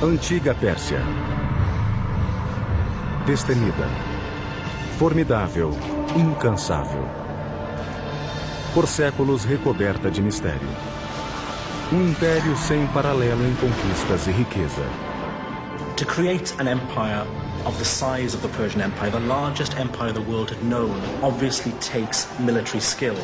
Antiga Pérsia. Destemida. Formidável, incansável. Por séculos recoberta de mistério. Um império sem paralelo em conquistas e riqueza. To create an empire of the size of the Persian Empire, the largest empire the world had known, obviously takes military skill.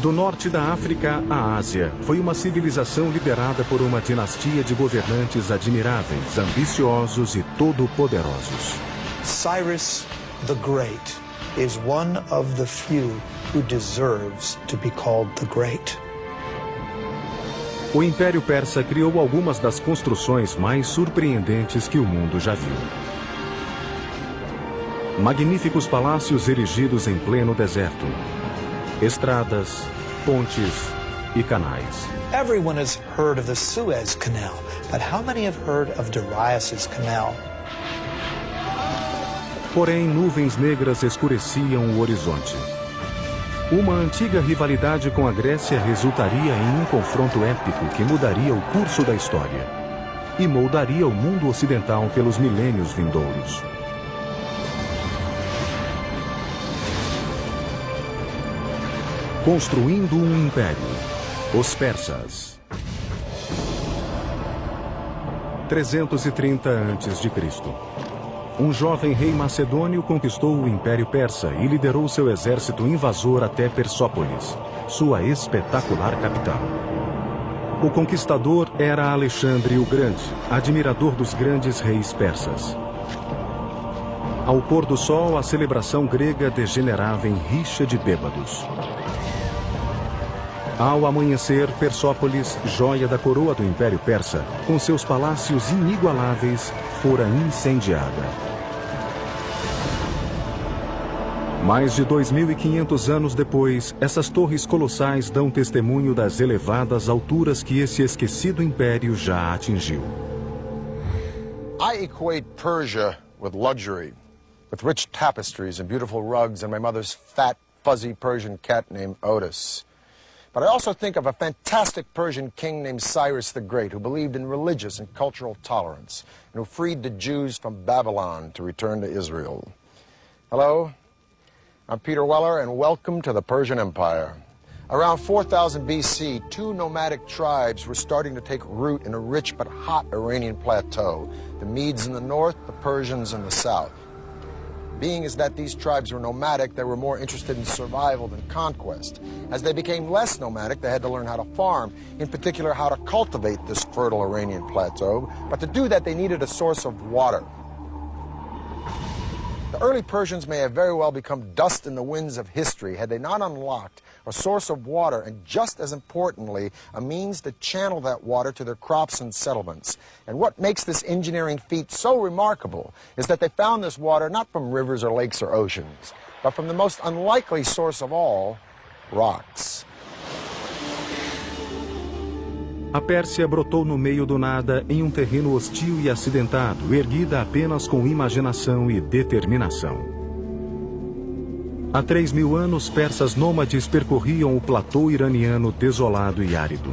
Do norte da África à Ásia, foi uma civilização liderada por uma dinastia de governantes admiráveis, ambiciosos e todo-poderosos. Cyrus the Great is one of the few who deserves to be called the Great. O Império Persa criou algumas das construções mais surpreendentes que o mundo já viu. Magníficos palácios erigidos em pleno deserto. Estradas, pontes e canais. Everyone has heard of the Suez Canal, but how many have heard of Darius's Canal? Porém, nuvens negras escureciam o horizonte. Uma antiga rivalidade com a Grécia resultaria em um confronto épico que mudaria o curso da história e moldaria o mundo ocidental pelos milênios vindouros. Construindo um império. Os persas. 330 a.C. Um jovem rei macedônio conquistou o Império Persa e liderou seu exército invasor até Persópolis, sua espetacular capital. O conquistador era Alexandre o Grande, admirador dos grandes reis persas. Ao pôr do sol, a celebração grega degenerava em rixa de bêbados. Ao amanhecer, Persópolis, joia da coroa do Império Persa, com seus palácios inigualáveis, fora incendiada. Mais de 2.500 anos depois, essas torres colossais dão testemunho das elevadas alturas que esse esquecido império já atingiu. I equate Persia with luxury, with rich tapestries and beautiful rugs and my mother's fat, fuzzy Persian cat named Otis. But I also think of a fantastic Persian king named Cyrus the Great, who believed in religious and cultural tolerance, and who freed the Jews from Babylon to return to Israel. Hello, I'm Peter Weller, and welcome to the Persian Empire. Around 4000 BC, two nomadic tribes were starting to take root in a rich but hot Iranian plateau. The Medes in the north, the Persians in the south. Being as that these tribes were nomadic, they were more interested in survival than conquest. As they became less nomadic, they had to learn how to farm, in particular how to cultivate this fertile Iranian plateau. But to do that, they needed a source of water. The early Persians may have very well become dust in the winds of history had they not unlocked a source of water and, just as importantly, a means to channel that water to their crops and settlements. And what makes this engineering feat so remarkable is that they found this water not from rivers or lakes or oceans, but from the most unlikely source of all, rocks. A Pérsia brotou no meio do nada em um terreno hostil e acidentado, erguida apenas com imaginação e determinação. Há 3.000 anos, persas nômades percorriam o platô iraniano desolado e árido.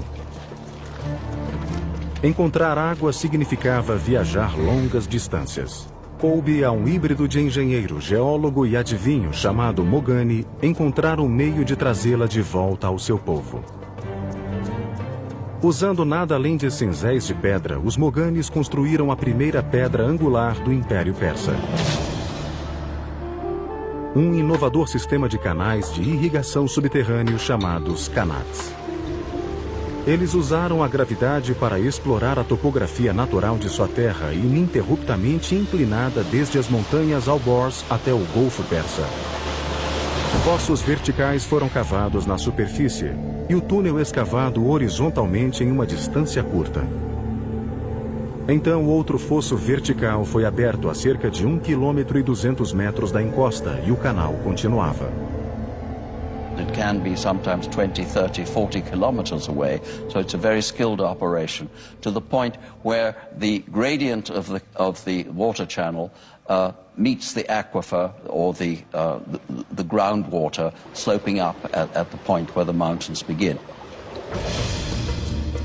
Encontrar água significava viajar longas distâncias. Coube a um híbrido de engenheiro, geólogo e adivinho chamado Mogani encontrar um meio de trazê-la de volta ao seu povo. Usando nada além de cinzéis de pedra, os Moganis construíram a primeira pedra angular do Império Persa. Um inovador sistema de canais de irrigação subterrâneo chamados Qanats. Eles usaram a gravidade para explorar a topografia natural de sua terra, ininterruptamente inclinada desde as montanhas Alborz até o Golfo Persa. Poços verticais foram cavados na superfície e o túnel escavado horizontalmente em uma distância curta. Então, outro fosso vertical foi aberto a cerca de 1,2 km da encosta e o canal continuava. It can be sometimes 20, 30, 40 kilometers away, so it's a very skilled operation, to the point where the gradient of the water channel meets the aquifer or the groundwater sloping up at the point where the mountains begin.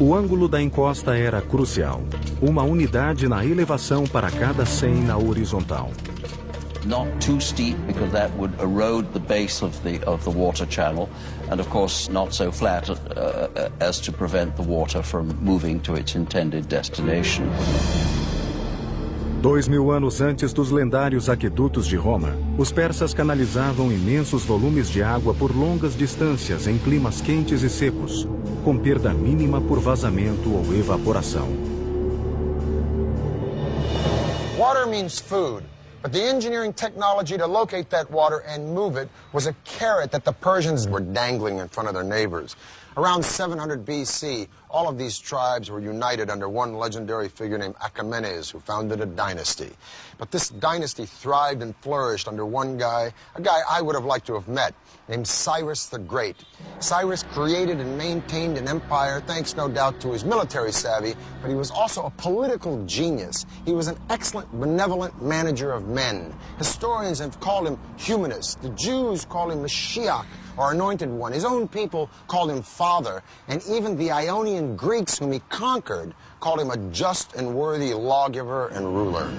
O ângulo da encosta era crucial. Uma unidade na elevação para cada 100 na horizontal. Not too steep because that would erode the base of the water channel, and of course not so flat as to prevent the water from moving to its intended destination. 2000 anos antes dos lendários aquedutos de Roma, os persas canalizavam imensos volumes de água por longas distâncias em climas quentes e secos, com perda mínima por vazamento ou evaporação. Water means food, but the engineering technology to locate that water and move it was a carrot that the Persians were dangling in front of their neighbors. Around 700 BC, all of these tribes were united under one legendary figure named Achaemenes, who founded a dynasty. But this dynasty thrived and flourished under one guy, a guy I would have liked to have met, named Cyrus the Great. Cyrus created and maintained an empire thanks, no doubt, to his military savvy, but he was also a political genius. He was an excellent, benevolent manager of men. Historians have called him humanist. The Jews call him Mashiach, or Anointed One. His own people called him Father, and even the Ionian Greeks whom he conquered called him a just and worthy lawgiver and ruler.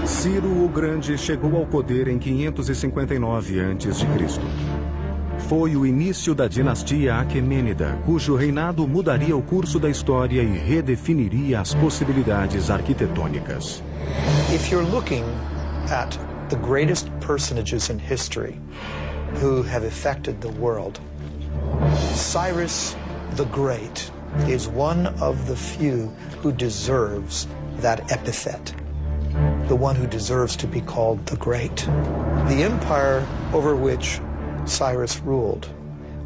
Ciro o Grande chegou ao poder em 559 a.C. Foi o início da dinastia Aquemênida, cujo reinado mudaria o curso da história e redefiniria as possibilidades arquitetônicas. If you're looking at the greatest personages in history who have affected the world, Cyrus the Great is one of the few who deserves that epithet, the one who deserves to be called the Great. The empire over which Cyrus ruled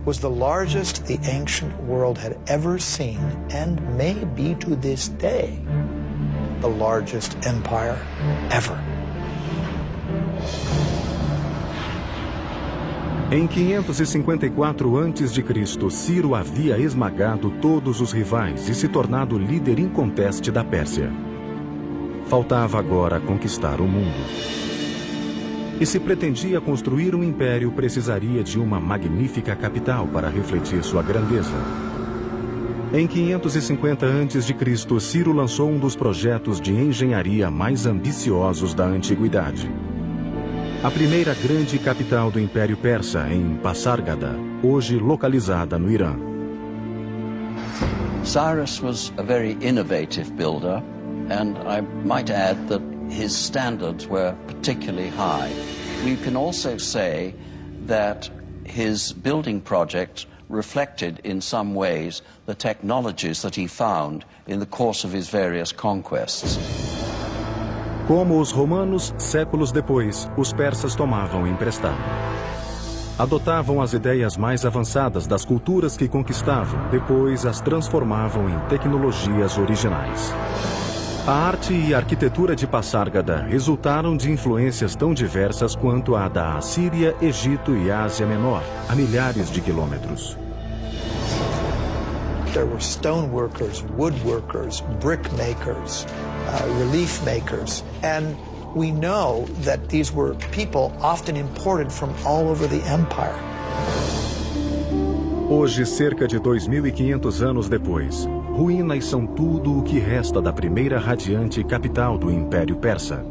was the largest the ancient world had ever seen, and may be to this day the largest empire ever. Em 554 a.C., Ciro havia esmagado todos os rivais e se tornado líder inconteste da Pérsia. Faltava agora conquistar o mundo. E se pretendia construir um império, precisaria de uma magnífica capital para refletir sua grandeza. Em 550 a.C., Ciro lançou um dos projetos de engenharia mais ambiciosos da antiguidade. A primeira grande capital do Império Persa, em Pasárgada, hoje localizada no Irã. Cyrus was a very innovative builder, and I might add that his standards were particularly high. We can also say that his building project reflected in some ways the technologies that he found in the course of his various conquests. Como os romanos, séculos depois, os persas tomavam emprestado. Adotavam as ideias mais avançadas das culturas que conquistavam, depois as transformavam em tecnologias originais. A arte e a arquitetura de Pasárgada resultaram de influências tão diversas quanto a da Assíria, Egito e Ásia Menor, a milhares de quilômetros. There were stoneworkers, woodworkers, brick makers, relief makers, and we know that these were people often imported from all over the empire. Hoje, cerca de 2.500 anos depois, ruínas são tudo o que resta da primeira radiante capital do Império Persa.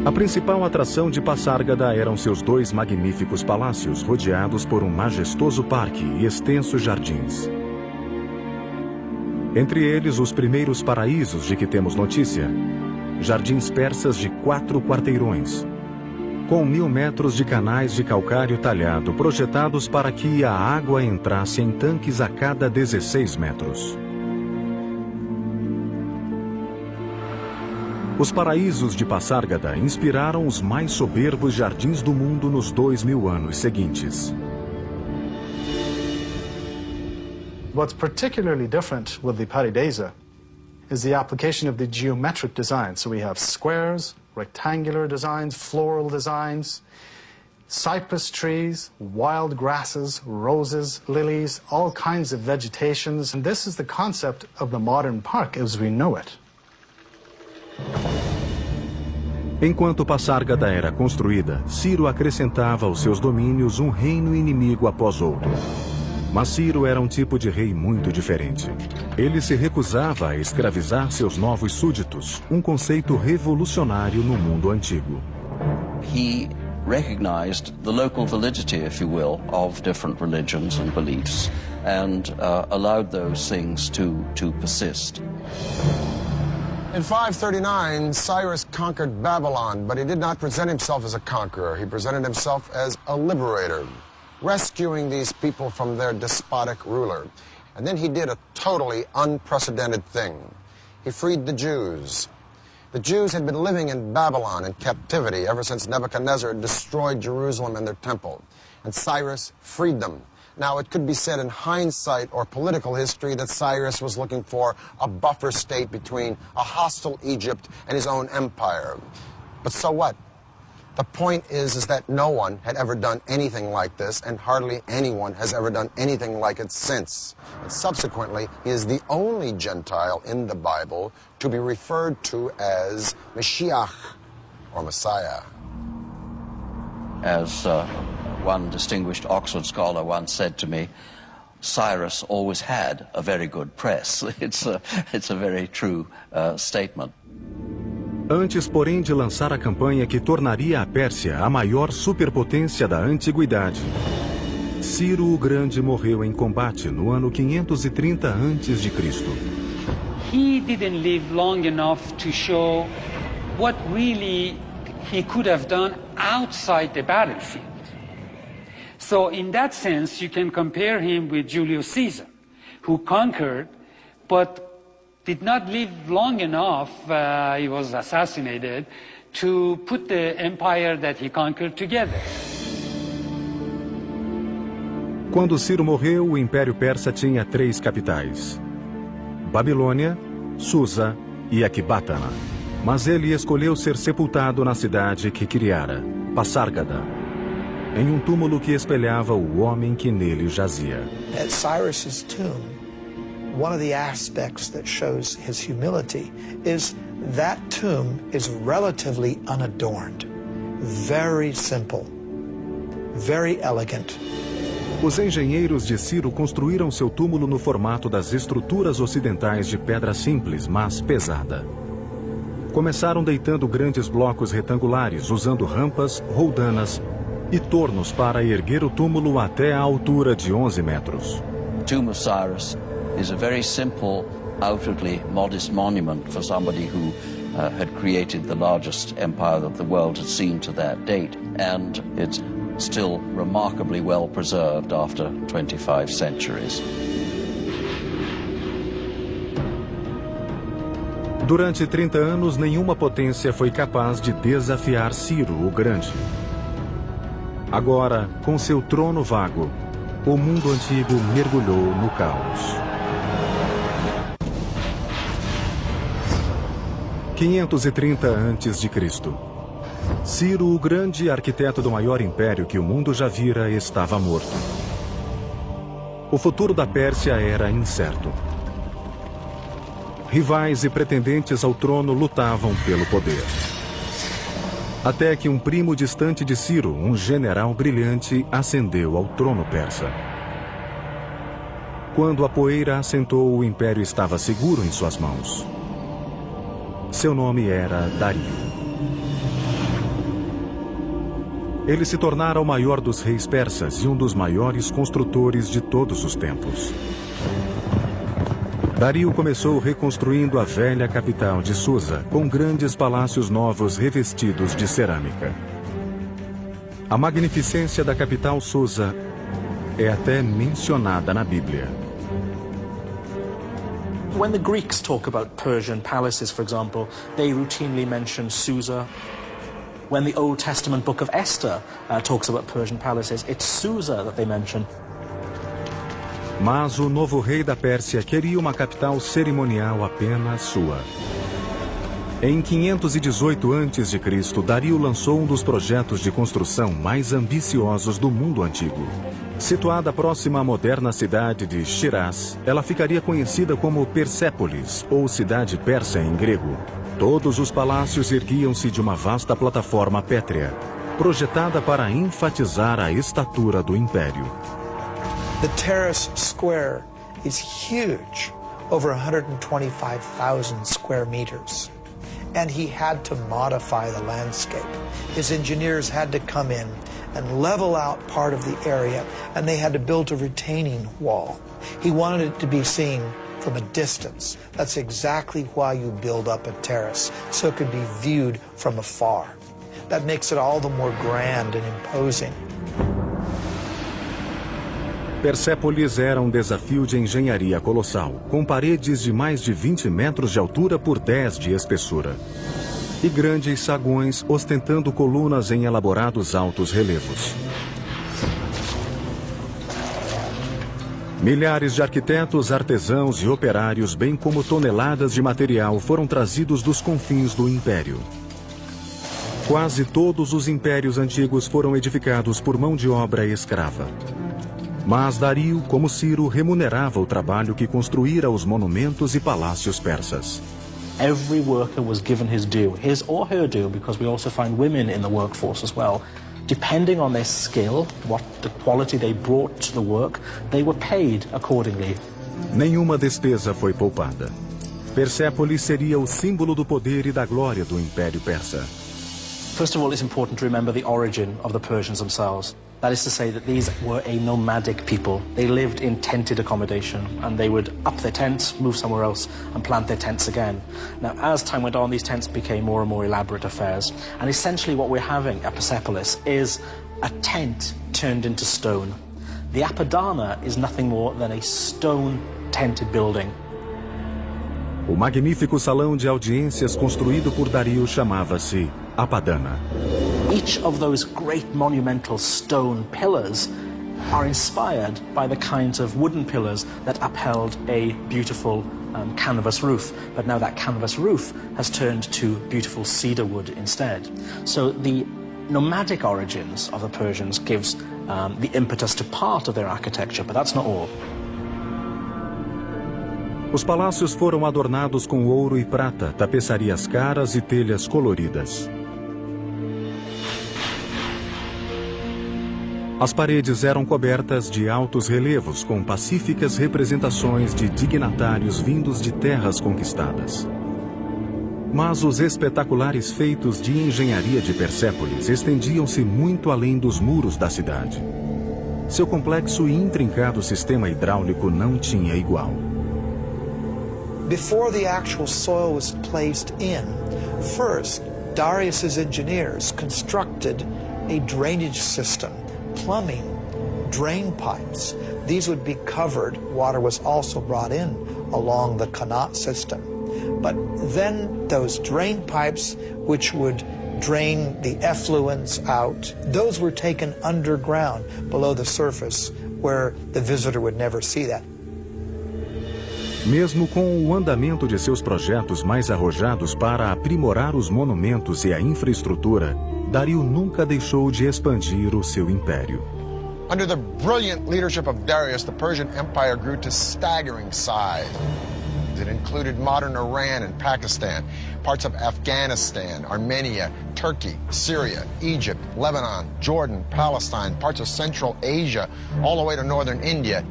A principal atração de Pasárgada eram seus dois magníficos palácios, rodeados por um majestoso parque e extensos jardins. Entre eles, os primeiros paraísos de que temos notícia. Jardins persas de 4 quarteirões, com 1000 metros de canais de calcário talhado projetados para que a água entrasse em tanques a cada 16 metros. Os paraísos de Pasárgada inspiraram os mais soberbos jardins do mundo nos 2000 anos seguintes. What's particularly different with the Paradisa is the application of the geometric design. So we have squares, rectangular designs, floral designs, cypress trees, wild grasses, roses, lilies, all kinds of vegetations. And this is the concept of the modern park as we know it. Enquanto Passárgada era construída, Ciro acrescentava aos seus domínios um reino inimigo após outro. Mas Ciro era um tipo de rei muito diferente. Ele se recusava a escravizar seus novos súditos, um conceito revolucionário no mundo antigo. He recognized the local validity, if you will, of different religions and beliefs, and allowed those things to persist. In 539, Cyrus conquered Babylon, but he did not present himself as a conqueror. He presented himself as a liberator, rescuing these people from their despotic ruler. And then he did a totally unprecedented thing. He freed the Jews. The Jews had been living in Babylon in captivity ever since Nebuchadnezzar destroyed Jerusalem and their temple. And Cyrus freed them. Now, it could be said in hindsight or political history that Cyrus was looking for a buffer state between a hostile Egypt and his own empire. But so what? The point is that no one had ever done anything like this, and hardly anyone has ever done anything like it since. And subsequently, he is the only Gentile in the Bible to be referred to as Mashiach, or Messiah. As one distinguished Oxford scholar once said to me, Cyrus always had a very good press. It's a very true statement. Antes, porém, de lançar a campanha que tornaria a Pérsia a maior superpotência da antiguidade, Ciro o Grande morreu em combate no ano 530 a.C. He didn't live long enough to show what really he could have done outside the battlefield. So in that sense, you can compare him with Julius Caesar, who conquered, but did not live long enough, he was assassinated, to put the empire that he conquered together. Quando Ciro morreu, o Império Persa tinha 3 capitais: Babilônia, Susa e Ecbatana. Mas ele escolheu ser sepultado na cidade que criara, Passárgada, em um túmulo que espelhava o homem que nele jazia. At Cyrus's tomb, one of the aspects that shows his humility is that tomb is relatively unadorned, very simple, very elegant. Os engenheiros de Ciro construíram seu túmulo no formato das estruturas ocidentais de pedra simples, mas pesada. Começaram deitando grandes blocos retangulares, usando rampas, roldanas e tornos para erguer o túmulo até a altura de 11 metros. Tomb of Cyrus is a very simple, outwardly modest monument for somebody who had created the largest empire that the world had seen to that date, and it's still remarkably well preserved after 25 centuries. Durante 30 anos, nenhuma potência foi capaz de desafiar Ciro o Grande. Agora, com seu trono vago, o mundo antigo mergulhou no caos. 530 a.C. Ciro o Grande, arquiteto do maior império que o mundo já vira, estava morto. O futuro da Pérsia era incerto. Rivais e pretendentes ao trono lutavam pelo poder. Até que um primo distante de Ciro, um general brilhante, ascendeu ao trono persa. Quando a poeira assentou, o império estava seguro em suas mãos. Seu nome era Dario. Ele se tornara o maior dos reis persas e um dos maiores construtores de todos os tempos. Dario começou reconstruindo a velha capital de Susa, com grandes palácios novos revestidos de cerâmica. A magnificência da capital Susa é até mencionada na Bíblia. When the Greeks talk about Persian palaces, for example, they routinely mention Susa. When the Old Testament book of Esther talks about Persian palaces, it's Susa that they mention. Mas o novo rei da Pérsia queria uma capital cerimonial apenas sua. Em 518 a.C., Dario lançou um dos projetos de construção mais ambiciosos do mundo antigo. Situada próxima à moderna cidade de Shiraz, ela ficaria conhecida como Persépolis, ou cidade persa em grego. Todos os palácios erguiam-se de uma vasta plataforma pétrea, projetada para enfatizar a estatura do império. The terrace square is huge, over 125,000 square meters. And he had to modify the landscape. His engineers had to come in and level out part of the area, and they had to build a retaining wall. He wanted it to be seen from a distance. That's exactly why you build up a terrace, so it could be viewed from afar. That makes it all the more grand and imposing. Persépolis era um desafio de engenharia colossal, com paredes de mais de 20 metros de altura por 10 de espessura. E grandes saguões ostentando colunas em elaborados altos relevos. Milhares de arquitetos, artesãos e operários, bem como toneladas de material, foram trazidos dos confins do Império. Quase todos os impérios antigos foram edificados por mão de obra escrava. Mas Dario, como Ciro, remunerava o trabalho que construíra os monumentos e palácios persas. Every worker was given his due, his or her due, because we also find women in the workforce as well. Depending on their skill, what the quality they brought to the work, they were paid accordingly. Nenhuma despesa foi poupada. Persépolis seria o símbolo do poder e da glória do Império Persa. First of all, it's important to remember the origin of the Persians themselves. That is to say that these were a nomadic people. They lived in tented accommodation, and they would up their tents, move somewhere else, and plant their tents again. Now, as time went on, these tents became more and more elaborate affairs. And essentially what we're having at Persepolis is a tent turned into stone. The Apadana is nothing more than a stone-tented building. O magnífico salão de audiências construído por Dario chamava-se Apadana. Each of those great monumental stone pillars are inspired by the kinds of wooden pillars that upheld a beautiful canvas roof. But now that canvas roof has turned to beautiful cedar wood instead. So the nomadic origins of the Persians gives the impetus to part of their architecture, but that's not all. Os palácios foram adornados com ouro e prata, tapeçarias caras e telhas coloridas. As paredes eram cobertas de altos relevos com pacíficas representações de dignatários vindos de terras conquistadas. Mas os espetaculares feitos de engenharia de Persépolis estendiam-se muito além dos muros da cidade. Seu complexo e intrincado sistema hidráulico não tinha igual. Before the actual soil was placed in, first, Darius's engineers constructed a drainage system, plumbing, drain pipes. These would be covered. Water was also brought in along the Qanat system. But then those drain pipes, which would drain the effluents out, those were taken underground below the surface where the visitor would never see that. Mesmo com o andamento de seus projetos mais arrojados para aprimorar os monumentos e a infraestrutura, Dario nunca deixou de expandir o seu império. Under the brilliant leadership of Darius, the Persian Empire grew to staggering size. It included modern Iran and Pakistan, parts of Afghanistan, Armenia, Turkey, Syria, Egypt, Lebanon, Jordan, Palestine, parts of Central Asia, all the way to northern India.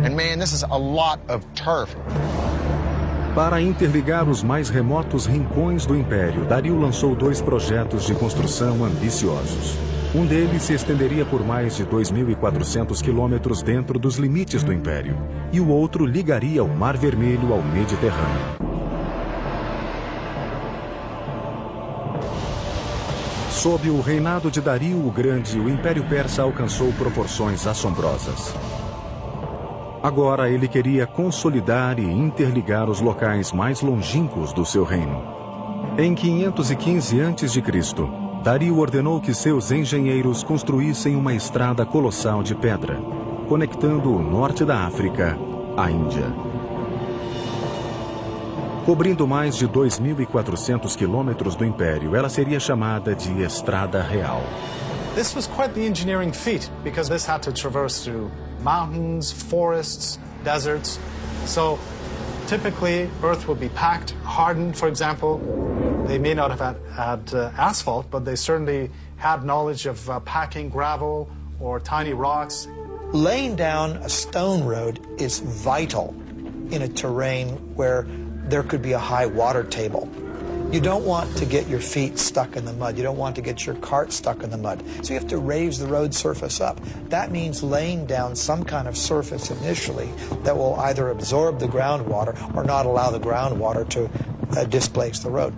And man, this is a lot of turf. Para interligar os mais remotos rincões do Império, Dario lançou 2 projetos de construção ambiciosos. Um deles se estenderia por mais de 2.400 quilômetros dentro dos limites do Império, e o outro ligaria o Mar Vermelho ao Mediterrâneo. Sob o reinado de Dario o Grande, o Império Persa alcançou proporções assombrosas. Agora ele queria consolidar e interligar os locais mais longínquos do seu reino. Em 515 a.C., Dario ordenou que seus engenheiros construíssem uma estrada colossal de pedra, conectando o norte da África à Índia. Cobrindo mais de 2.400 quilômetros do Império, ela seria chamada de Estrada Real. This was quite the engineering feat, because this had to traverse through mountains, forests, deserts. So Typically, earth will be packed, hardened, for example. They may not have had asphalt, but they certainly had knowledge of packing gravel or tiny rocks. Laying down a stone road is vital in a terrain where there could be a high water table. You don't want to get your feet stuck in the mud. You don't want to get your cart stuck in the mud. So you have to raise the road surface up. That means laying down some kind of surface initially that will either absorb the groundwater or not allow the groundwater to displace the road.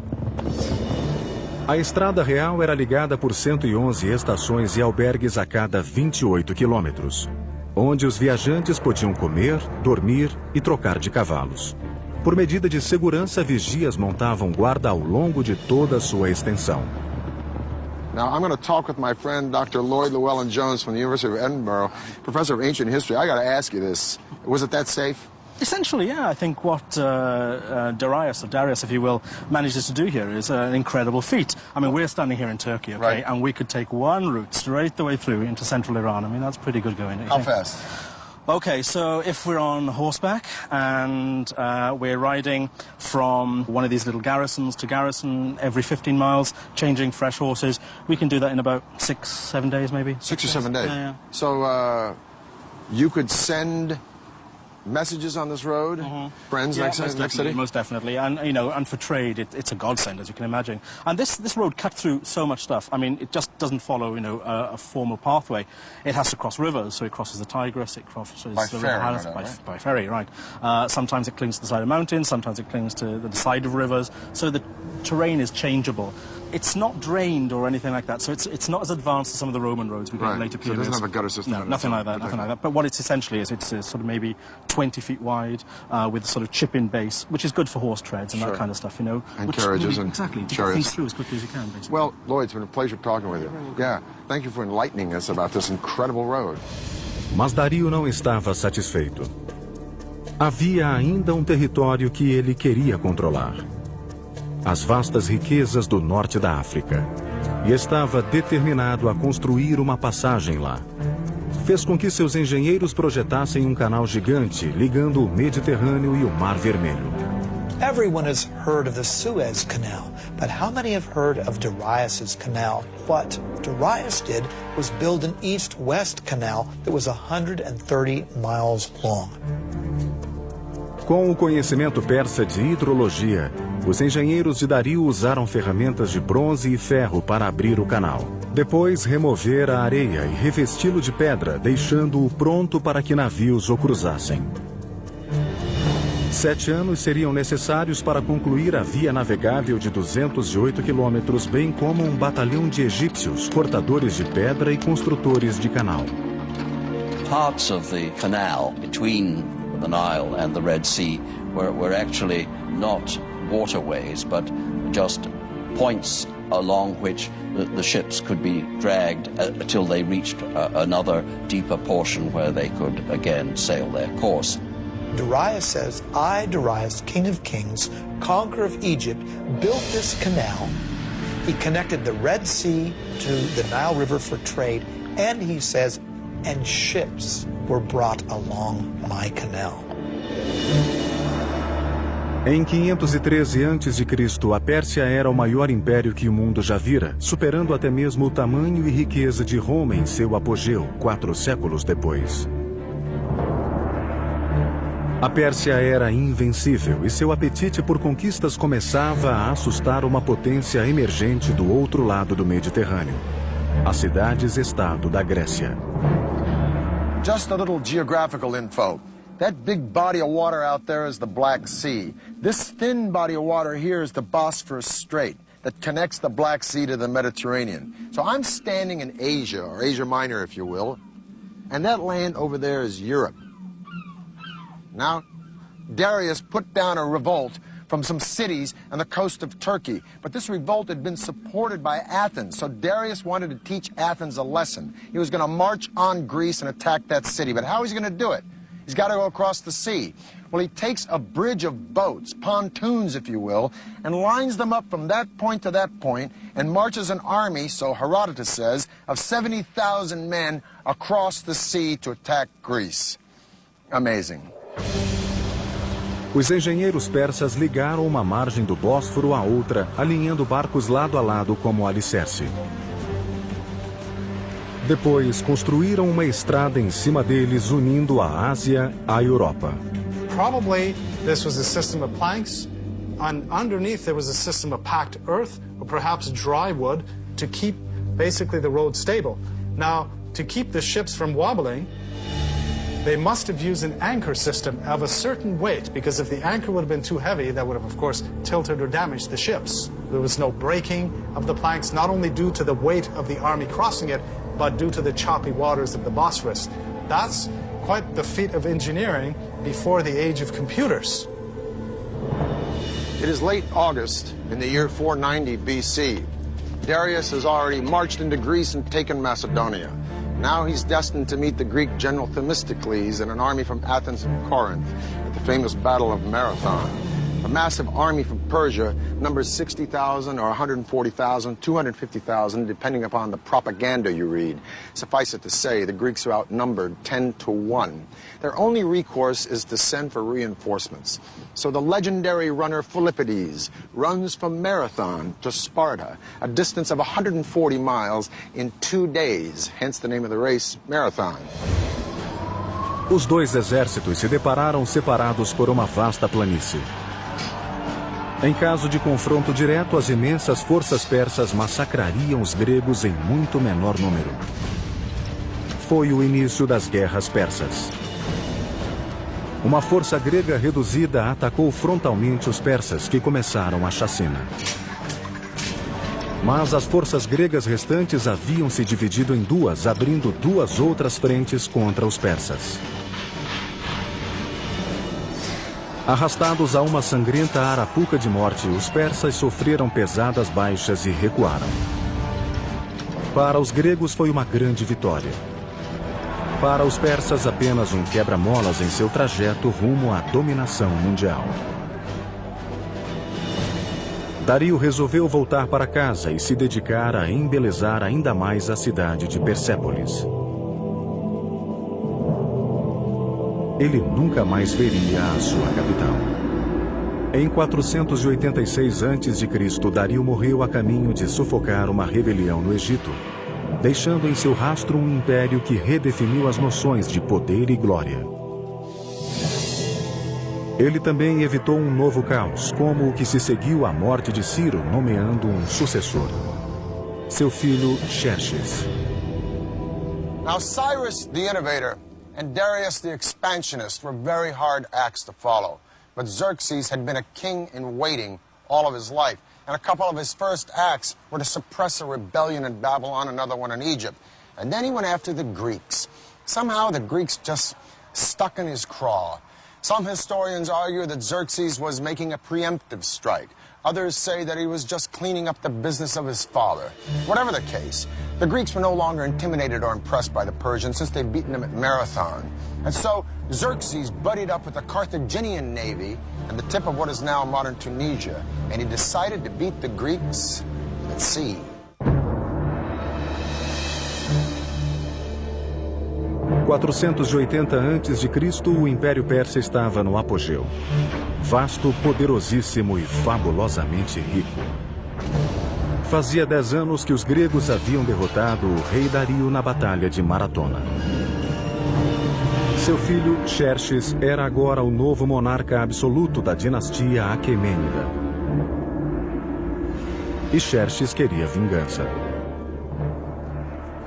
A estrada real era ligada por 111 estações e albergues a cada 28 quilômetros, onde os viajantes podiam comer, dormir e trocar de cavalos. Por medida de segurança, vigias montavam guarda ao longo de toda a sua extensão. Now, I'm going to talk with my friend Dr. Lloyd Llewellyn-Jones from the University of Edinburgh, professor of ancient history. I got to ask you this. Was it that safe? Essentially, yeah. I think what Darius, if you will, manages to do here is an incredible feat. I mean, we're standing here in Turkey, okay, right, and we could take one route straight the way through into central Iran. I mean, that's pretty good going. How fast? Okay, so if we're on horseback and we're riding from one of these little garrisons to garrison every 15 miles, changing fresh horses, we can do that in about 6-7 days, maybe. 6 or 7 days? Yeah. So you could send messages on this road, friends next city? Most definitely, and you know, and for trade, it's a godsend, as you can imagine. And this road cut through so much stuff. I mean, it just doesn't follow, you know, a formal pathway. It has to cross rivers, so it crosses the Tigris, it crosses by the ferry, River right? By ferry, right? Sometimes it clings to the side of mountains, sometimes it clings to the side of rivers. So the terrain is changeable. It's not drained or anything like that, so it's not as advanced as some of the Roman roads we got in later periods. So it doesn't have a gutter system? No, nothing like that. But what it's essentially is, it's sort of maybe 20 feet wide with a sort of chip-in base, which is good for horse treads and that kind of stuff, you know. And carriages and exactly, to chariots. get things through as quickly as you can, basically. Well, Lloyd, it's been a pleasure talking with you. Yeah, thank you for enlightening us about this incredible road. Mas Dario não estava satisfeito. Havia ainda território que ele queria controlar. As vastas riquezas do norte da África, e estava determinado a construir uma passagem lá. Fez com que seus engenheiros projetassem canal gigante ligando o Mediterrâneo e o Mar Vermelho. Everyone has heard of the Suez Canal, but how many have heard of Darius's canal? What Darius did was build an east-west canal that was 130 miles long. Com o conhecimento persa de hidrologia, os engenheiros de Dario usaram ferramentas de bronze e ferro para abrir o canal. Depois, remover a areia e revesti-lo de pedra, deixando-o pronto para que navios o cruzassem. 7 anos seriam necessários para concluir a via navegável de 208 quilômetros, bem como um batalhão de egípcios, cortadores de pedra e construtores de canal. Parts of the canal between the Nile and the Red Sea were actually not waterways, but just points along which the ships could be dragged until they reached another deeper portion where they could again sail their course. Darius says, I, Darius, King of Kings, conqueror of Egypt, built this canal. He connected the Red Sea to the Nile River for trade, and he says, and ships were brought along my canal. Em 513 a.C., a Pérsia era o maior império que o mundo já vira, superando até mesmo o tamanho e riqueza de Roma em seu apogeu, 4 séculos depois. A Pérsia era invencível e seu apetite por conquistas começava a assustar uma potência emergente do outro lado do Mediterrâneo, as cidades-estado da Grécia. Just a little geographical info. That big body of water out there is the Black Sea. This thin body of water here is the Bosphorus Strait that connects the Black Sea to the Mediterranean. So I'm standing in Asia, or Asia Minor, if you will, and that land over there is Europe. Now, Darius put down a revolt from some cities on the coast of Turkey, but this revolt had been supported by Athens, so Darius wanted to teach Athens a lesson. He was going to march on Greece and attack that city, but how is he going to do it? He's got to go across the sea. Well, he takes a bridge of boats, pontoons, if you will, and lines them up from that point to that point and marches an army, so Herodotus says, of 70,000 men across the sea to attack Greece. Amazing. Os engenheiros persas ligaram uma margem do Bósforo à outra, alinhando barcos lado a lado como alicerce. Depois, construíram uma estrada em cima deles, unindo a Ásia à Europa. Probably this was a system of planks, and underneath there was a system of packed earth, or perhaps dry wood, to keep basically the road stable. Now, to keep the ships from wobbling, they must have used an anchor system of a certain weight, because if the anchor would have been too heavy, that would have, of course, tilted or damaged the ships. There was no breaking of the planks, not only due to the weight of the army crossing it, but due to the choppy waters of the Bosphorus. That's quite the feat of engineering before the age of computers. It is late August in the year 490 BC. Darius has already marched into Greece and taken Macedonia. Now he's destined to meet the Greek general Themistocles and an army from Athens and Corinth at the famous Battle of Marathon. A massive army from Persia numbers 60,000 or 140,000, 250,000, depending upon the propaganda you read. Suffice it to say, the Greeks are outnumbered 10 to 1. Their only recourse is to send for reinforcements. So the legendary runner Philippides runs from Marathon to Sparta, a distance of 140 miles in 2 days, hence the name of the race, Marathon. Os dois exércitos se depararam separados por uma vasta planície. Em caso de confronto direto, as imensas forças persas massacrariam os gregos em muito menor número. Foi o início das guerras persas. Uma força grega reduzida atacou frontalmente os persas, que começaram a chacina. Mas as forças gregas restantes haviam se dividido em duas, abrindo duas outras frentes contra os persas. Arrastados a uma sangrenta arapuca de morte, os persas sofreram pesadas baixas e recuaram. Para os gregos foi uma grande vitória. Para os persas, apenas um quebra-molas em seu trajeto rumo à dominação mundial. Dario resolveu voltar para casa e se dedicar a embelezar ainda mais a cidade de Persépolis. Ele nunca mais veria a sua capital. Em 486 a.C., Dario morreu a caminho de sufocar uma rebelião no Egito, deixando em seu rastro um império que redefiniu as noções de poder e glória. Ele também evitou um novo caos, como o que se seguiu à morte de Ciro, nomeando um sucessor, seu filho Xerxes. Now Cyrus the Innovator and Darius the Expansionist were very hard acts to follow. But Xerxes had been a king in waiting all of his life. And a couple of his first acts were to suppress a rebellion in Babylon, another one in Egypt. And then he went after the Greeks. Somehow the Greeks just stuck in his craw. Some historians argue that Xerxes was making a preemptive strike. Others say that he was just cleaning up the business of his father. Whatever the case, the Greeks were no longer intimidated or impressed by the Persians since they'd beaten them at Marathon. And so Xerxes buddied up with the Carthaginian navy at the tip of what is now modern Tunisia, and he decided to beat the Greeks at sea. Em 480 a.C., o Império Persa estava no apogeu. Vasto, poderosíssimo e fabulosamente rico. Fazia 10 anos que os gregos haviam derrotado o rei Dario na Batalha de Maratona. Seu filho, Xerxes, era agora o novo monarca absoluto da dinastia Aquemênida. E Xerxes queria vingança.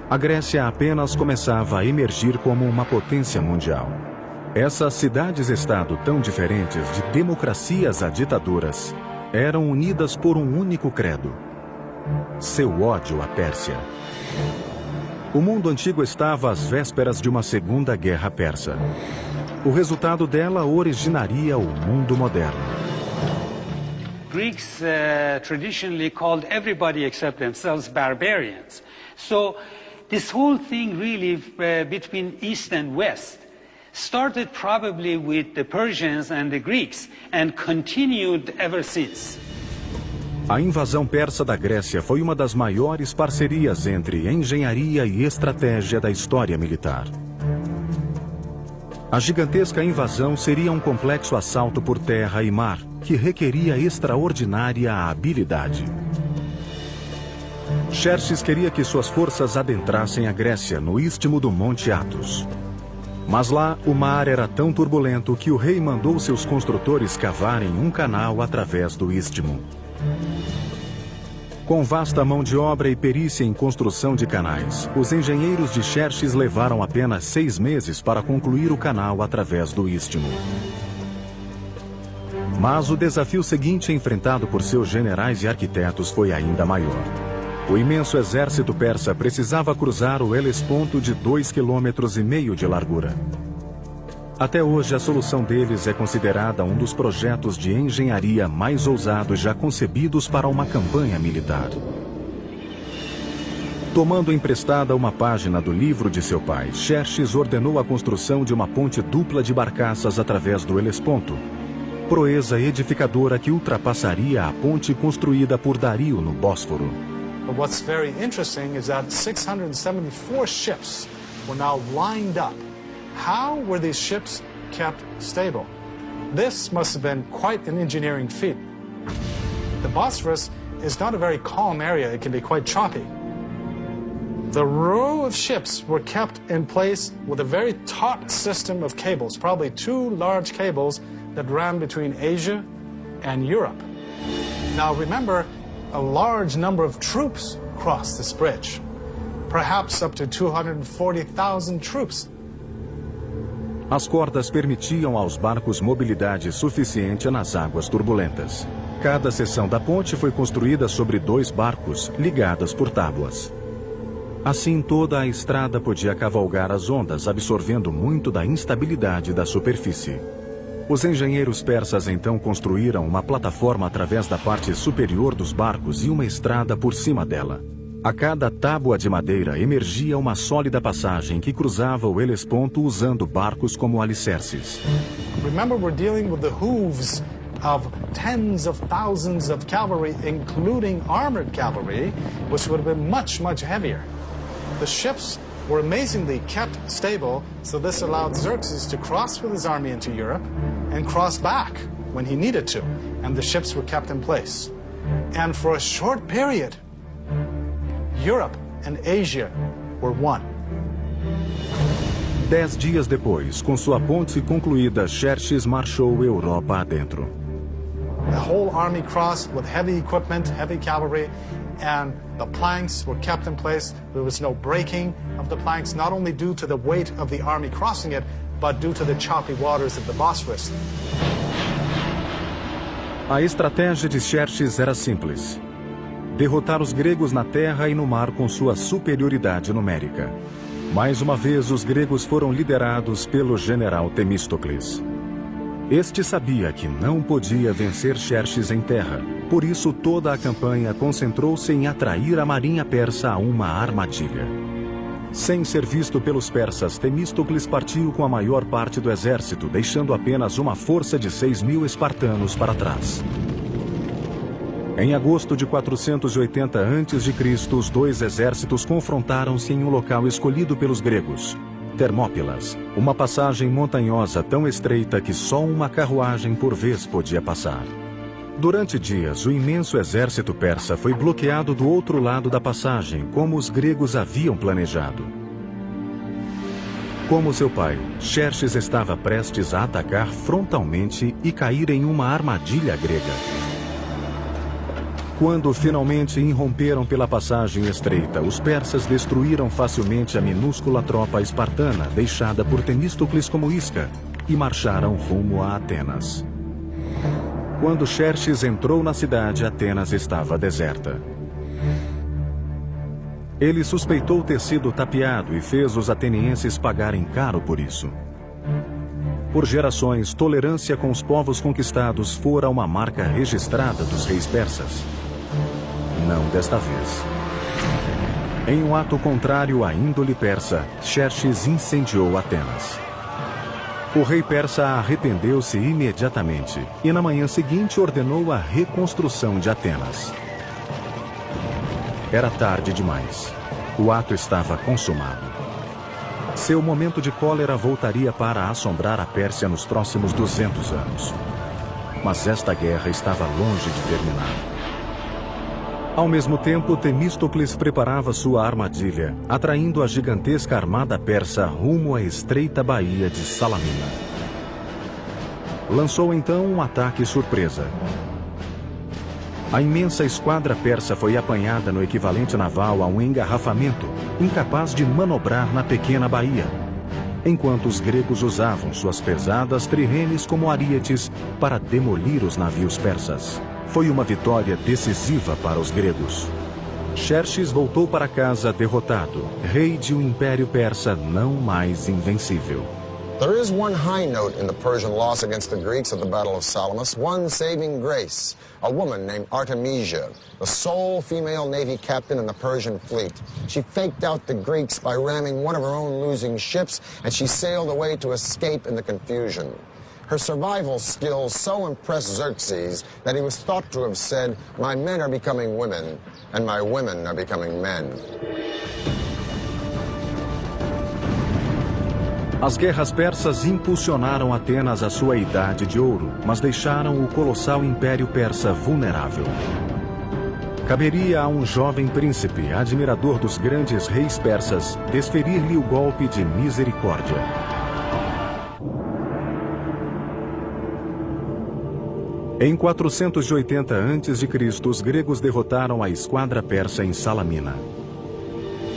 A Grécia apenas começava a emergir como uma potência mundial. Essas cidades-estado tão diferentes, de democracias a ditaduras, eram unidas por um único credo: seu ódio à Pérsia. O mundo antigo estava às vésperas de uma segunda guerra persa. O resultado dela originaria o mundo moderno. Greeks traditionally called everybody except themselves barbarians. So this whole thing really between East and West started probably with the Persians and the Greeks and continued ever since. A invasão persa da Grécia foi uma das maiores parcerias entre engenharia e estratégia da história militar. A gigantesca invasão seria um complexo assalto por terra e mar, que requeria extraordinária habilidade. Xerxes queria que suas forças adentrassem a Grécia, no istmo do Monte Athos. Mas lá, o mar era tão turbulento que o rei mandou seus construtores cavarem um canal através do istmo. Com vasta mão de obra e perícia em construção de canais, os engenheiros de Xerxes levaram apenas 6 meses para concluir o canal através do istmo. Mas o desafio seguinte enfrentado por seus generais e arquitetos foi ainda maior. O imenso exército persa precisava cruzar o Helesponto de 2,5 km de largura. Até hoje, a solução deles é considerada um dos projetos de engenharia mais ousados já concebidos para uma campanha militar. Tomando emprestada uma página do livro de seu pai, Xerxes ordenou a construção de uma ponte dupla de barcaças através do Helesponto, proeza edificadora que ultrapassaria a ponte construída por Dario no Bósforo. But what's very interesting is that 674 ships were now lined up. How were these ships kept stable? This must have been quite an engineering feat. The Bosphorus is not a very calm area. It can be quite choppy. The row of ships were kept in place with a very taut system of cables, probably 2 large cables that ran between Asia and Europe. Now remember, a large number of troops crossed this bridge, perhaps up to 240,000 troops. As cordas permitiam aos barcos mobilidade suficiente nas águas turbulentas. Cada seção da ponte foi construída sobre 2 barcos, ligadas por tábuas. Assim, toda a estrada podia cavalgar as ondas, absorvendo muito da instabilidade da superfície. Os engenheiros persas então construíram uma plataforma através da parte superior dos barcos e uma estrada por cima dela. A cada tábua de madeira emergia uma sólida passagem que cruzava o Helesponto usando barcos como alicerces. Remember, we're dealing with the hooves of tens of thousands of cavalry, including armored cavalry, which would have been much, much heavier. The ships were amazingly kept stable, so this allowed Xerxes to cross with his army into Europe and cross back when he needed to, and the ships were kept in place. And for a short period, Europe and Asia were one. 10 dias depois, com sua ponte concluída, Xerxes marchou Europa adentro. The whole army crossed with heavy equipment, heavy cavalry, and the planks were kept in place. There was no breaking of the planks, not only due to the weight of the army crossing it, but due to the choppy waters of the Bosphorus. A estratégia de Xerxes era simples: derrotar os gregos na terra e no mar com sua superioridade numérica. Mais uma vez, os gregos foram liderados pelo general Temístocles. Este sabia que não podia vencer Xerxes em terra, por isso toda a campanha concentrou-se em atrair a marinha persa a uma armadilha. Sem ser visto pelos persas, Temístocles partiu com a maior parte do exército, deixando apenas uma força de 6.000 espartanos para trás. Em agosto de 480 a.C., os 2 exércitos confrontaram-se em um local escolhido pelos gregos, Termópilas, uma passagem montanhosa tão estreita que só uma carruagem por vez podia passar. Durante dias, o imenso exército persa foi bloqueado do outro lado da passagem, como os gregos haviam planejado. Como seu pai, Xerxes estava prestes a atacar frontalmente e cair em uma armadilha grega. Quando finalmente irromperam pela passagem estreita, os persas destruíram facilmente a minúscula tropa espartana deixada por Temístocles como isca e marcharam rumo a Atenas. Quando Xerxes entrou na cidade, Atenas estava deserta. Ele suspeitou ter sido tapeado e fez os atenienses pagarem caro por isso. Por gerações, tolerância com os povos conquistados fora uma marca registrada dos reis persas. Não desta vez. Em um ato contrário à índole persa, Xerxes incendiou Atenas. O rei persa arrependeu-se imediatamente e na manhã seguinte ordenou a reconstrução de Atenas. Era tarde demais. O ato estava consumado. Seu momento de cólera voltaria para assombrar a Pérsia nos próximos 200 anos. Mas esta guerra estava longe de terminar. Ao mesmo tempo, Temístocles preparava sua armadilha, atraindo a gigantesca armada persa rumo à estreita baía de Salamina. Lançou então um ataque surpresa. A imensa esquadra persa foi apanhada no equivalente naval a um engarrafamento, incapaz de manobrar na pequena baía, enquanto os gregos usavam suas pesadas trirremes como arietes para demolir os navios persas. Foi uma vitória decisiva para os gregos. Xerxes voltou para casa derrotado, rei de um império persa não mais invencível. There is one high note in the Persian loss against the Greeks at the Battle of Salamis, one saving grace. A woman named Artemisia, the sole female navy captain in the Persian fleet. She faked out the Greeks by ramming one of her own losing ships, and she sailed away to escape in the confusion. Her survival skills so impressed Xerxes that he was thought to have said, "My men are becoming women, and my women are becoming men." As guerras persas impulsionaram Atenas à sua idade de ouro, mas deixaram o colossal império persa vulnerável. Caberia a um jovem príncipe, admirador dos grandes reis persas, desferir-lhe o golpe de misericórdia. Em 480 a.C., os gregos derrotaram a esquadra persa em Salamina.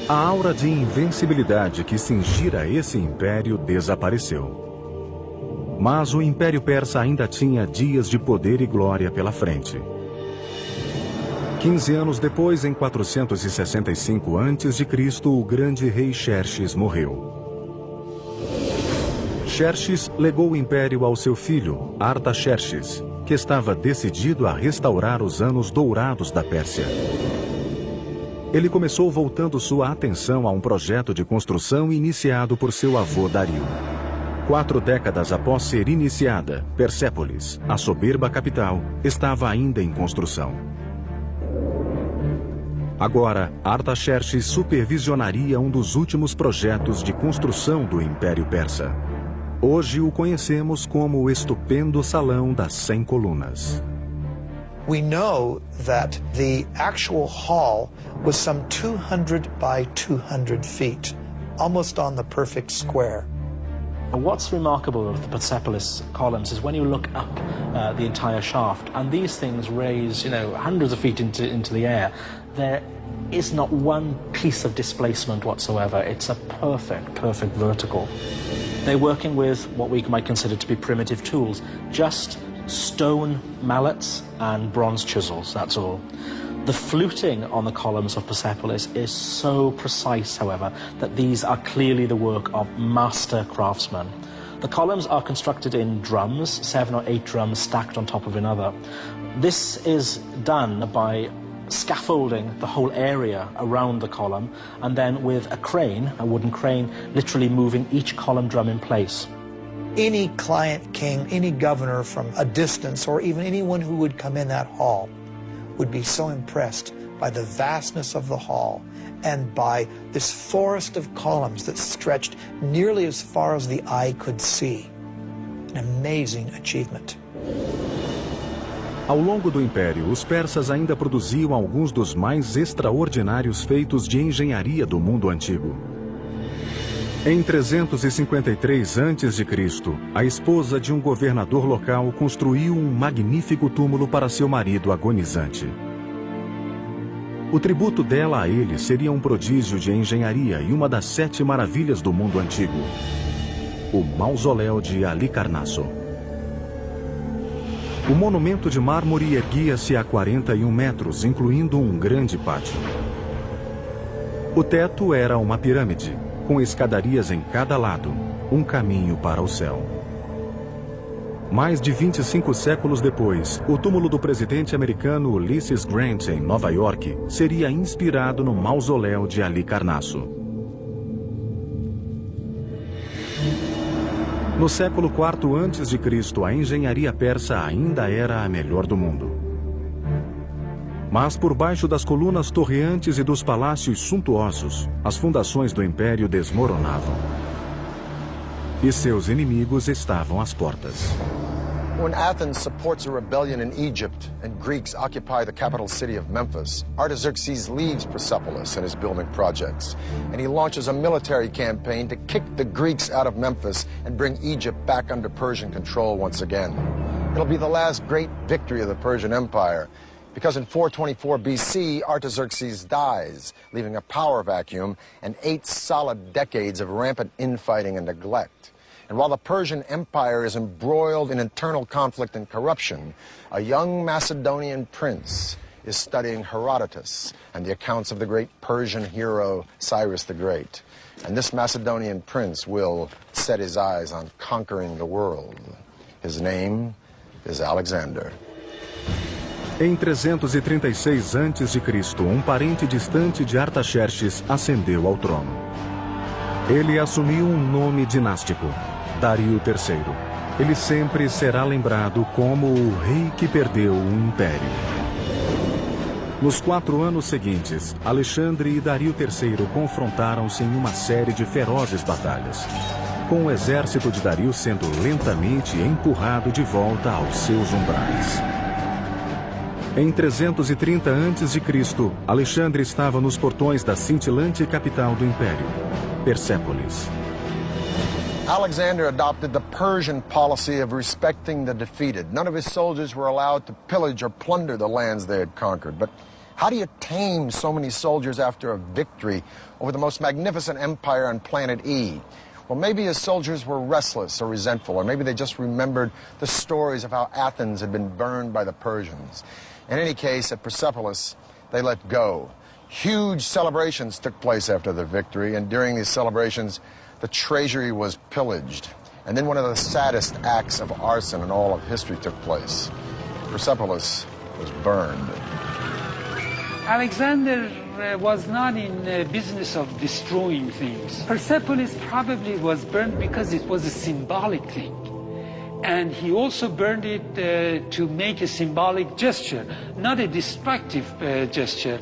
A aura de invencibilidade que cingira esse império desapareceu. Mas o Império Persa ainda tinha dias de poder e glória pela frente. 15 anos depois, em 465 a.C., o grande rei Xerxes morreu. Xerxes legou o império ao seu filho, Artaxerxes, que estava decidido a restaurar os anos dourados da Pérsia. Ele começou voltando sua atenção a um projeto de construção iniciado por seu avô Dario. 4 décadas após ser iniciada, Persépolis, a soberba capital, estava ainda em construção. Agora, Artaxerxes supervisionaria um dos últimos projetos de construção do Império Persa. Hoje o conhecemos como o estupendo Salão das 100 Colunas. We know that the actual hall was some 200 by 200 feet, almost on the perfect square. What's remarkable of the Persepolis columns is when you look up the entire shaft, and these things raise, hundreds of feet into the air, there is not one piece of displacement whatsoever. It's a perfect vertical. They're working with what we might consider to be primitive tools, just stone mallets and bronze chisels, that's all. The fluting on the columns of Persepolis is so precise, however, that these are clearly the work of master craftsmen. The columns are constructed in drums, 7 or 8 drums stacked on top of another. This is done by scaffolding the whole area around the column, and then with a crane, a wooden crane, literally moving each column drum in place. Any client king, any governor from a distance, or even anyone who would come in that hall would be so impressed by the vastness of the hall and by this forest of columns that stretched nearly as far as the eye could see. An amazing achievement. Ao longo do Império, os persas ainda produziam alguns dos mais extraordinários feitos de engenharia do mundo antigo. Em 353 a.C., a esposa de um governador local construiu um magnífico túmulo para seu marido agonizante. O tributo dela a ele seria um prodígio de engenharia e uma das 7 maravilhas do mundo antigo: o mausoléu de Halicarnasso. O monumento de mármore erguia-se a 41 metros, incluindo um grande pátio. O teto era uma pirâmide, com escadarias em cada lado, um caminho para o céu. Mais de 25 séculos depois, o túmulo do presidente americano Ulysses Grant, em Nova York, seria inspirado no mausoléu de Halicarnasso. No século IV a.C., a engenharia persa ainda era a melhor do mundo. Mas por baixo das colunas torreantes e dos palácios suntuosos, as fundações do império desmoronavam. E seus inimigos estavam às portas. When Athens supports a rebellion in Egypt and Greeks occupy the capital city of Memphis, Artaxerxes leaves Persepolis and his building projects, and he launches a military campaign to kick the Greeks out of Memphis and bring Egypt back under Persian control once again. It'll be the last great victory of the Persian Empire, because in 424 BC, Artaxerxes dies, leaving a power vacuum and 8 solid decades of rampant infighting and neglect. And while the Persian Empire is embroiled in internal conflict and corruption, a young Macedonian prince is studying Herodotus and the accounts of the great Persian hero Cyrus the Great. And this Macedonian prince will set his eyes on conquering the world. His name is Alexander. Em 336 a.C., um parente distante de Artaxerxes ascendeu ao trono. Ele assumiu um nome dinástico, Dario III. Ele sempre será lembrado como o rei que perdeu o império. Nos 4 anos seguintes, Alexandre e Dario III confrontaram-se em uma série de ferozes batalhas, com o exército de Dario sendo lentamente empurrado de volta aos seus umbrais. Em 330 a.C., Alexandre estava nos portões da cintilante capital do império, Persépolis. Alexander adopted the Persian policy of respecting the defeated. None of his soldiers were allowed to pillage or plunder the lands they had conquered. But how do you tame so many soldiers after a victory over the most magnificent empire on planet E? Well, maybe his soldiers were restless or resentful, or maybe they just remembered the stories of how Athens had been burned by the Persians. In any case, at Persepolis, they let go. Huge celebrations took place after the victory, and during these celebrations, the treasury was pillaged. And then one of the saddest acts of arson in all of history took place. Persepolis was burned. Alexander was not in the business of destroying things. Persepolis probably was burned because it was a symbolic thing. And he also burned it to make a symbolic gesture, not a destructive gesture.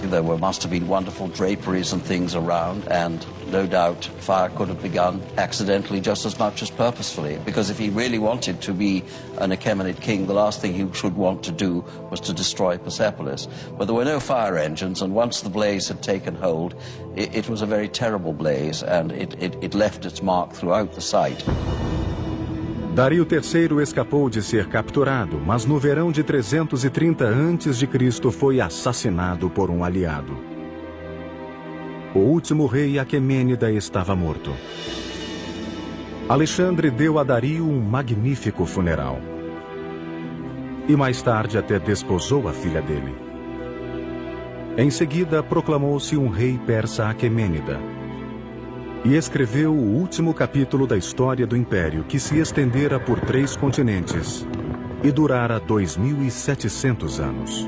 There must have been wonderful draperies and things around, and no doubt fire could have begun accidentally just as much as purposefully, because if he really wanted to be an Achaemenid king, the last thing he should want to do was to destroy Persepolis. But there were no fire engines, and once the blaze had taken hold, it was a very terrible blaze, and it left its mark throughout the site. Dario III escapou de ser capturado, mas no verão de 330 a.C. foi assassinado por um aliado. O último rei Aquemênida estava morto. Alexandre deu a Dario um magnífico funeral. E mais tarde até desposou a filha dele. Em seguida, proclamou-se um rei persa Aquemênida. E escreveu o último capítulo da história do Império, que se estendera por 3 continentes e durara 2.700 anos.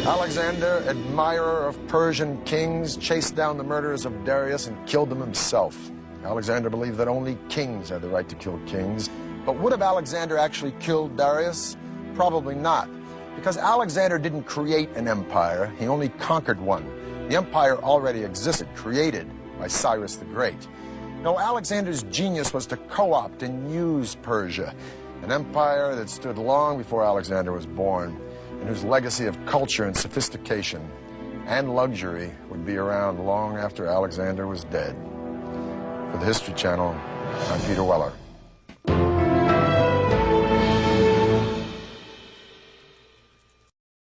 Alexander, admirer of Persian kings, chased down the murderers of Darius and killed them himself. Alexander believed that only kings had the right to kill kings. But would have Alexander actually killed Darius? Probably not, because Alexander didn't create an empire, he only conquered one. The empire already existed, created by Cyrus the Great. No, Alexander's genius was to co-opt and use Persia, an empire that stood long before Alexander was born, and whose legacy of culture and sophistication and luxury would be around long after Alexander was dead. For the History Channel, I'm Peter Weller.